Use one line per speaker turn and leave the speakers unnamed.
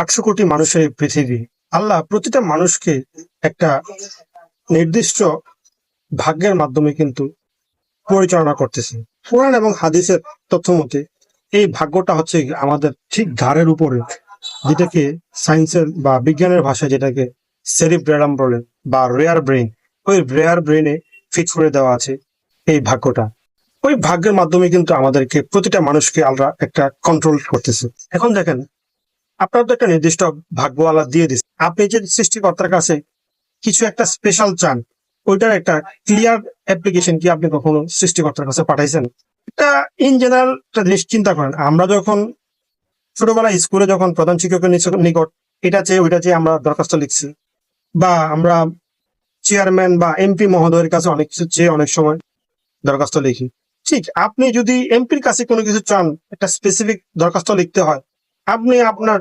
800 কোটি মানুষের এই পৃথিবী, আল্লাহ প্রতিটা মানুষকে একটা নির্দিষ্ট ভাগ্যের মাধ্যমে কিন্তু পরিচালনা করতেছে। কোরআন এবং হাদিসের তথ্য মতে এই ভাগ্যটা হচ্ছে আমাদের ঠিক ঘাড়ের উপরে, যেটাকে সায়েন্সের বা বিজ্ঞানের ভাষায় যেটাকে সেরিব্রেলাম বলে বা রেয়ার ব্রেইন, ওই রেয়ার ব্রেইনে ফিক্স করে দেওয়া আছে এই ভাগ্যটা। ওই ভাগ্যের মাধ্যমে কিন্তু আমাদেরকে প্রতিটা মানুষকে আল্লাহ একটা কন্ট্রোল করতেছে। এখন দেখেন, আপনার তো একটা নির্দিষ্ট ভাগ্য আল্লাহ দিয়ে দিচ্ছে। আপনি যে সৃষ্টিকর্তার কাছে কিছু একটা স্পেশাল চান, ওইটার একটা ক্লিয়ার অ্যাপ্লিকেশন কি আপনি কখনো সৃষ্টিকর্তার কাছে পাঠাইছেন? এটা ইন জেনারেল একটা জিনিস চিন্তা করেন। আমরা যখন ছোটবেলায় স্কুলে যখন প্রধান শিক্ষকের নিকট এটা চেয়ে ওইটা চেয়ে আমরা দরখাস্ত লিখছি, বা আমরা চেয়ারম্যান বা এমপি মহোদয়ের কাছে অনেক কিছু চেয়ে অনেক সময় দরখাস্ত লিখি। ঠিক আপনি যদি এমপির কাছে কোনো কিছু চান, একটা স্পেসিফিক দরখাস্ত লিখতে হয়, আপনি আপনার